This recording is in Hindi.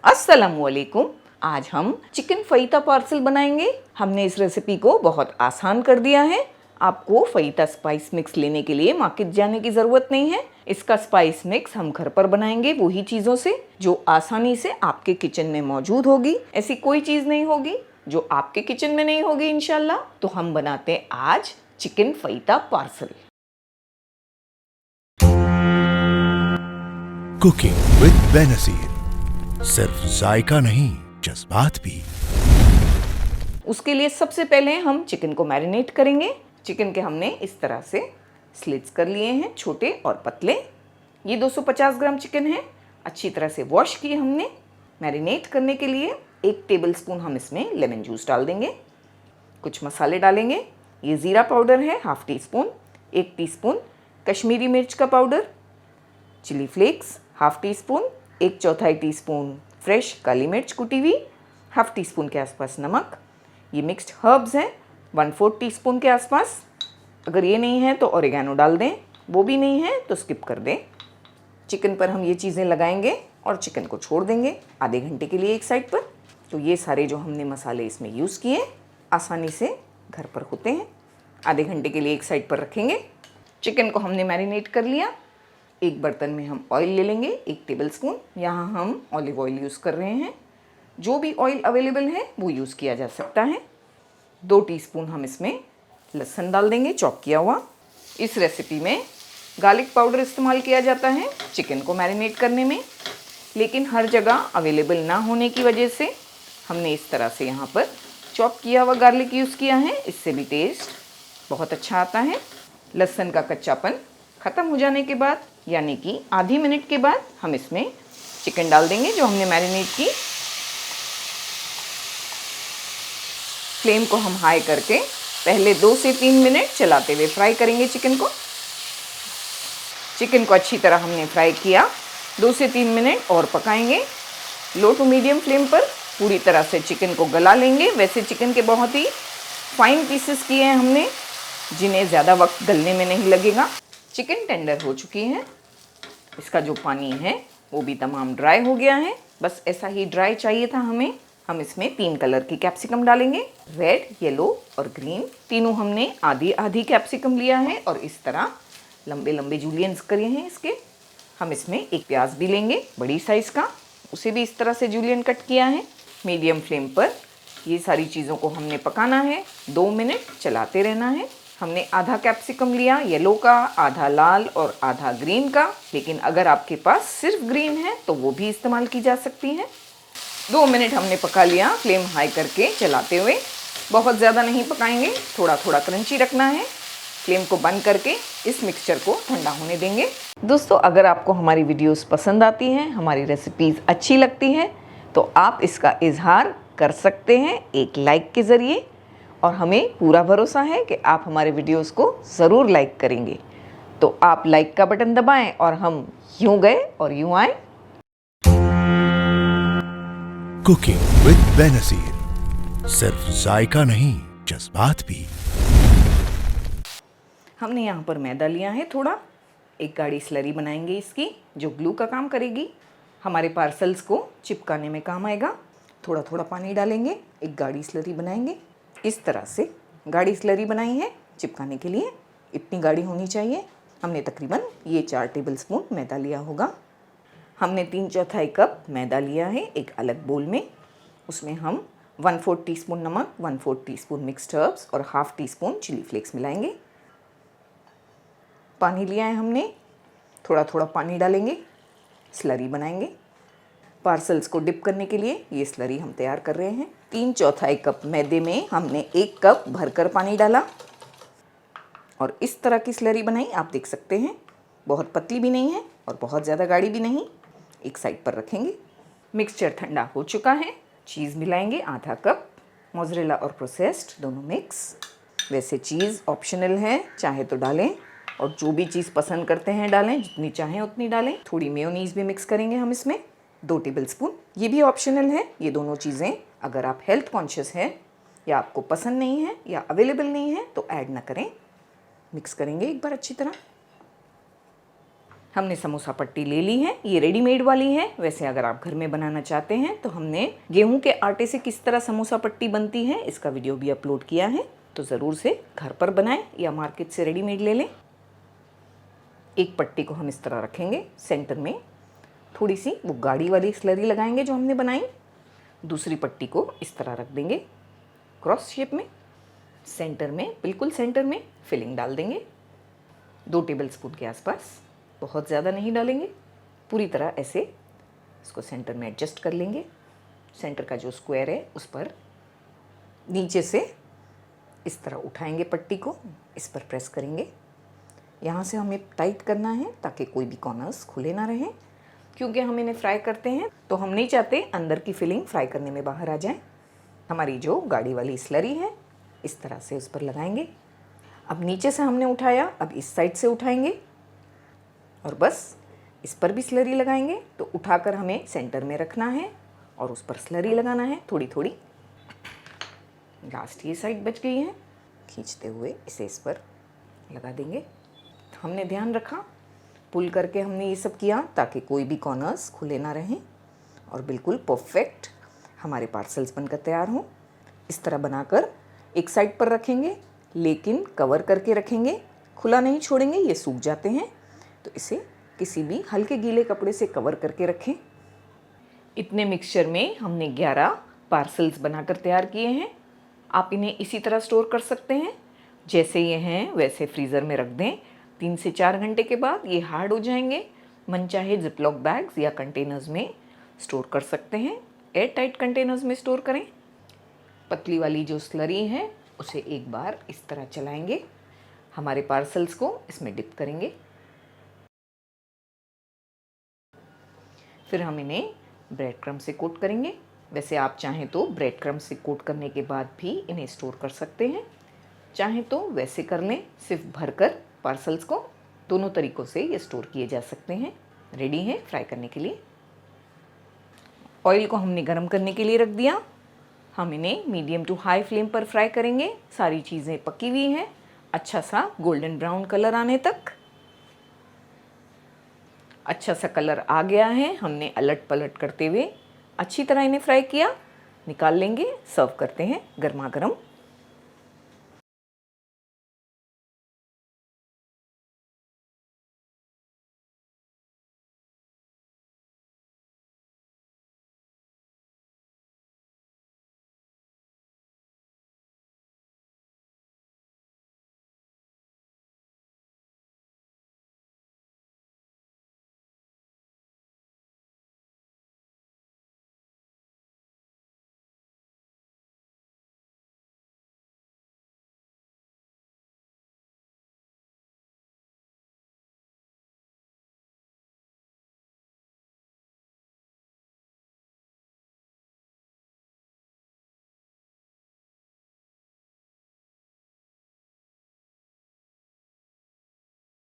अस्सलामुअलैकुम। आज हम चिकन फईता पार्सल बनाएंगे। हमने इस रेसिपी को बहुत आसान कर दिया है। आपको फईता स्पाइस मिक्स लेने के लिए मार्केट जाने की ज़रूरत नहीं है। इसका स्पाइस मिक्स हम घर पर बनाएंगे वही चीज़ों से जो आसानी से आपके किचन में मौजूद होगी। ऐसी कोई चीज़ नहीं होगी जो आपके किचन में नहीं होगी इंशाल्लाह। तो हम बनाते हैं आज chicken fajita parcel. Cooking with Benazir, सिर्फ जायका नहीं जज्बात भी। उसके लिए सबसे पहले हम चिकन को मैरिनेट करेंगे। चिकन के हमने इस तरह से स्लिट्स कर लिए हैं, छोटे और पतले। ये 250 ग्राम चिकन है। अच्छी तरह से वॉश किए हमने। मैरिनेट करने के लिए 1 टेबलस्पून हम इसमें लेमन जूस डाल देंगे। कुछ मसाले डालेंगे। ये ज़ीरा पाउडर है ½ टीस्पून, 1 टीस्पून कश्मीरी मिर्च का powder, chilli flakes ½ teaspoon, 1/4 teaspoon fresh काली मिर्च कुटी हुई, ½ टीस्पून के आसपास नमक। ये मिक्स्ड हर्ब्स हैं 1/4 टीस्पून के आसपास। अगर ये नहीं है तो ओरिगेनो डाल दें, वो भी नहीं है तो स्किप कर दें। चिकन पर हम ये चीज़ें लगाएंगे और चिकन को छोड़ देंगे आधे घंटे के लिए एक साइड पर। तो ये सारे जो हमने मसाले इसमें यूज़ किए आसानी से घर पर होते हैं। आधे घंटे के लिए एक साइड पर रखेंगे। चिकन को हमने मैरिनेट कर लिया। एक बर्तन में हम ऑयल ले लेंगे 1 टेबलस्पून। यहाँ हम ऑलिव ऑयल यूज़ कर रहे हैं। जो भी ऑयल अवेलेबल है वो यूज़ किया जा सकता है। 2 टीस्पून हम इसमें लहसुन डाल देंगे चॉप किया हुआ। इस रेसिपी में गार्लिक पाउडर इस्तेमाल किया जाता है चिकन को मैरिनेट करने में, लेकिन हर जगह अवेलेबल ना होने की वजह से हमने इस तरह से यहाँ पर चॉप किया हुआ गार्लिक यूज़ किया है। इससे भी टेस्ट बहुत अच्छा आता है। लहसुन का कच्चापन ख़त्म हो जाने के बाद यानी कि आधी मिनट के बाद हम इसमें चिकन डाल देंगे जो हमने मैरिनेट की। फ्लेम को हम हाई करके पहले 2 से 3 मिनट चलाते हुए फ्राई करेंगे चिकन को। चिकन को अच्छी तरह हमने फ्राई किया। 2 से 3 मिनट और पकाएंगे लो टू मीडियम फ्लेम पर। पूरी तरह से चिकन को गला लेंगे। वैसे चिकन के बहुत ही फाइन पीसेस किए हैं हमने, जिन्हें ज़्यादा वक्त गलने में नहीं लगेगा। चिकन टेंडर हो चुकी है। इसका जो पानी है वो भी तमाम ड्राई हो गया है। बस ऐसा ही ड्राई चाहिए था हमें। हम इसमें 3 कलर की कैप्सिकम डालेंगे, रेड, येलो और ग्रीन। तीनों हमने आधी आधी कैप्सिकम लिया है और इस तरह लंबे लंबे जूलियंस करे हैं इसके। हम इसमें एक प्याज भी लेंगे बड़ी साइज़ का, उसे भी इस तरह से जूलियन कट किया है। मीडियम फ्लेम पर ये सारी चीज़ों को हमने पकाना है। 2 मिनट चलाते रहना है। हमने आधा कैप्सिकम लिया येलो का, आधा लाल और आधा ग्रीन का, लेकिन अगर आपके पास सिर्फ ग्रीन है तो वो भी इस्तेमाल की जा सकती है। 2 मिनट हमने पका लिया फ्लेम हाई करके चलाते हुए। बहुत ज़्यादा नहीं पकाएंगे, थोड़ा थोड़ा क्रंची रखना है। फ्लेम को बंद करके इस मिक्सचर को ठंडा होने देंगे। दोस्तों, अगर आपको हमारी वीडियोस पसंद आती हैं, हमारी रेसिपीज़ अच्छी लगती हैं, तो आप इसका इजहार कर सकते हैं एक लाइक के ज़रिए। और हमें पूरा भरोसा है कि आप हमारे वीडियोस को ज़रूर लाइक करेंगे। तो आप लाइक का बटन दबाएं और हम यूं गए और यूं आए। कुकिंग विद बेनज़ीर, सिर्फ जायका नहीं जज्बात भी। हमने यहाँ पर मैदा लिया है थोड़ा। एक गाढ़ी स्लरी बनाएंगे इसकी जो ग्लू का काम करेगी, हमारे पार्सल्स को चिपकाने में काम आएगा। थोड़ा थोड़ा पानी डालेंगे, एक गाढ़ी स्लरी बनाएंगे। इस तरह से गाढ़ी स्लरी बनाई है चिपकाने के लिए। इतनी गाढ़ी होनी चाहिए। हमने तकरीबन ये 4 टेबलस्पून मैदा लिया होगा। हमने 3/4 कप मैदा लिया है एक अलग बोल में। उसमें हम 1/4 टीस्पून नमक, 1/4 टीस्पून मिक्स्ड हर्ब्स और ½ टीस्पून चिली फ्लेक्स मिलाएंगे। पानी लिया है हमने, थोड़ा थोड़ा पानी डालेंगे, स्लरी बनाएंगे। पार्सल्स को डिप करने के लिए ये स्लरी हम तैयार कर रहे हैं। 3/4 कप मैदे में हमने 1 कप भरकर पानी डाला और इस तरह की स्लरी बनाई। आप देख सकते हैं बहुत पतली भी नहीं है और बहुत ज़्यादा गाढ़ी भी नहीं। एक साइड पर रखेंगे। मिक्सचर ठंडा हो चुका है। चीज़ मिलाएंगे ½ कप, मोज़रेला और प्रोसेस्ड दोनों मिक्स। वैसे चीज़ ऑप्शनल है, चाहे तो डालें और जो भी चीज़ पसंद करते हैं डालें, जितनी चाहें उतनी डालें। थोड़ी मेयोनीज़ भी मिक्स करेंगे हम इसमें 2 टेबलस्पून। ये भी ऑप्शनल है। ये दोनों चीज़ें अगर आप हेल्थ कॉन्शियस हैं या आपको पसंद नहीं है या अवेलेबल नहीं है तो ऐड ना करें। मिक्स करेंगे एक बार अच्छी तरह। हमने समोसा पट्टी ले ली है, ये रेडीमेड वाली है। वैसे अगर आप घर में बनाना चाहते हैं तो हमने गेहूं के आटे से किस तरह समोसा पट्टी बनती है इसका वीडियो भी अपलोड किया है, तो ज़रूर से घर पर बनाएं या मार्केट से रेडीमेड ले लें। एक पट्टी को हम इस तरह रखेंगे, सेंटर में थोड़ी सी वो गाढ़ी वाली स्लरी लगाएंगे जो हमने बनाई। दूसरी पट्टी को इस तरह रख देंगे क्रॉस शेप में, सेंटर में, बिल्कुल सेंटर में फिलिंग डाल देंगे 2 टेबलस्पून के आसपास, बहुत ज़्यादा नहीं डालेंगे। पूरी तरह ऐसे इसको सेंटर में एडजस्ट कर लेंगे। सेंटर का जो स्क्वायर है उस पर नीचे से इस तरह उठाएंगे पट्टी को, इस पर प्रेस करेंगे। यहाँ से हमें टाइट करना है ताकि कोई भी कॉर्नर्स खुले ना रहें, क्योंकि हम इन्हें फ्राई करते हैं तो हम नहीं चाहते अंदर की फिलिंग फ्राई करने में बाहर आ जाए। हमारी जो गाढ़ी वाली स्लरी है इस तरह से उस पर लगाएंगे। अब नीचे से हमने उठाया, अब इस साइड से उठाएंगे और बस इस पर भी स्लरी लगाएंगे। तो उठाकर हमें सेंटर में रखना है और उस पर स्लरी लगाना है थोड़ी थोड़ी। लास्ट ये साइड बच गई है, खींचते हुए इसे इस पर लगा देंगे। हमने ध्यान रखा, पुल करके हमने ये सब किया ताकि कोई भी कॉर्नर्स खुले ना रहें और बिल्कुल परफेक्ट हमारे पार्सल्स बनकर तैयार हों। इस तरह बनाकर एक साइड पर रखेंगे, लेकिन कवर करके रखेंगे, खुला नहीं छोड़ेंगे, ये सूख जाते हैं। तो इसे किसी भी हल्के गीले कपड़े से कवर करके रखें। इतने मिक्सचर में हमने 11 पार्सल्स बनाकर तैयार किए हैं। आप इन्हें इसी तरह स्टोर कर सकते हैं, जैसे ये हैं वैसे फ्रीज़र में रख दें। 3 से 4 घंटे के बाद ये हार्ड हो जाएंगे। मनचाहे जिपलॉक बैग्स या कंटेनर्स में स्टोर कर सकते हैं। एयर टाइट कंटेनर्स में स्टोर करें। पतली वाली जो स्लरी है उसे एक बार इस तरह चलाएंगे, हमारे पार्सल्स को इसमें डिप करेंगे। फिर हम इन्हें ब्रेड क्रम्ब से कोट करेंगे। वैसे आप चाहें तो ब्रेड क्रम्ब से कोट करने के बाद भी इन्हें स्टोर कर सकते हैं, चाहें तो वैसे कर लें सिर्फ भरकर पार्सल्स को। दोनों तरीक़ों से ये स्टोर किए जा सकते हैं। रेडी है फ्राई करने के लिए। ऑयल को हमने गरम करने के लिए रख दिया। हम इन्हें मीडियम टू हाई फ्लेम पर फ्राई करेंगे। सारी चीज़ें पकी हुई हैं, अच्छा सा गोल्डन ब्राउन कलर आने तक। अच्छा सा कलर आ गया है। हमने अलट पलट करते हुए अच्छी तरह इन्हें फ्राई किया। निकाल लेंगे, सर्व करते हैं गर्मा गर्म।